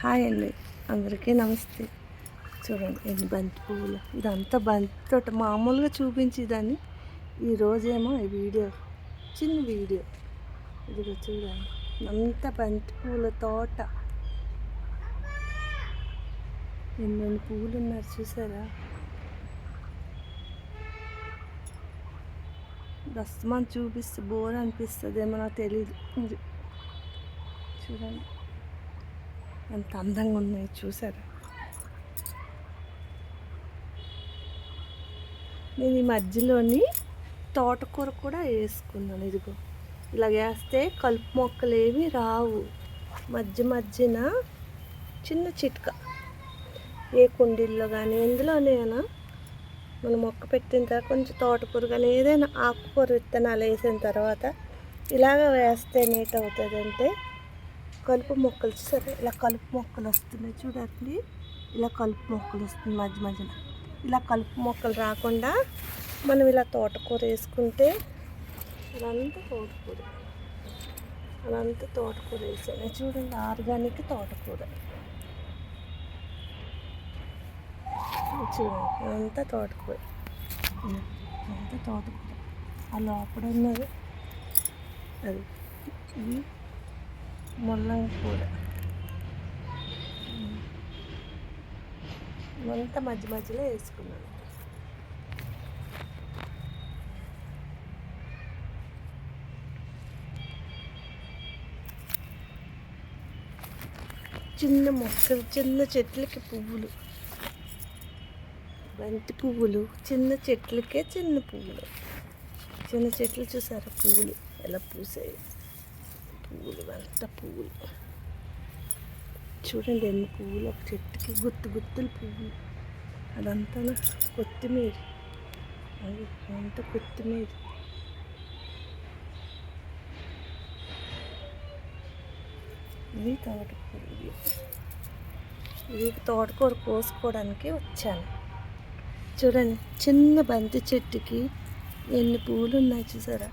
Hi అండి, అందరికీ నమస్తే. చూడండి ఎన్ని బంతి పువ్వులు, ఇదంతా బంతి తోట. మామూలుగా చూపించేదాన్ని, ఈరోజేమో ఈ వీడియో, చిన్న వీడియో. ఇదిగో చూడండి, అంత బంతి పువ్వుల తోట. ఎన్ని పువ్వులు ఉన్నారు చూసారా? దస్తమాన్ చూపిస్తే బోర్ అనిపిస్తుంది ఏమో, నాకు తెలీదు. చూడండి ఎంత అందంగా ఉన్నాయి చూసారా? నేను ఈ మధ్యలోని తోటకూర కూడా వేసుకున్నాను. ఇదిగో ఇలా వేస్తే కలుపు మొక్కలు ఏవి రావు. మధ్యన చిన్న చిట్క, ఏ కుండీల్లో కానీ ఎందులోనైనా మనం మొక్క పెట్టిన తర్వాత కొంచెం తోటకూర కానీ ఏదైనా ఆకుకూర విత్తనాలు వేసిన తర్వాత ఇలాగ వేస్తే నీట్ అవుతుంది. అంటే కలుపు మొక్కలు సరే, ఇలా కలుపు మొక్కలు వస్తున్నాయి చూడండి. ఇలా కలుపు మొక్కలు వస్తుంది మధ్యన. ఇలా కలుపు మొక్కలు రాకుండా మనం ఇలా తోటకూర వేసుకుంటే అదంతా తోటకూర వేసాను చూడండి. ఆర్గానిక్ తోటకూర చూడండి, అంతా తోటకూర. ఆ లోపల ఉన్నది అది, ఇది ముల్లంగి కూర. అంతా మధ్యలో వేసుకున్నాను. చిన్న మొక్కలు, చిన్న చెట్లకి పువ్వులు, బంతి పువ్వులు. చిన్న చెట్లకే చిన్న పువ్వులు, చిన్న చెట్లు చూసారా? పువ్వులు ఎలా పూసాయి, పువ్వులు అంత పువ్వులు. చూడండి ఎన్ని పువ్వులు ఒక చెట్టుకి, గుత్తులు పువ్వులు. అదంతా కొత్తిమీర, అది అంతా కొత్తిమీర. ఇది తోటకూర. ఇది తోటకూర కోసుకోవడానికి వచ్చాను. చూడండి చిన్న బంతి చెట్టుకి ఎన్ని పువ్వులు ఉన్నాయి చూసారా?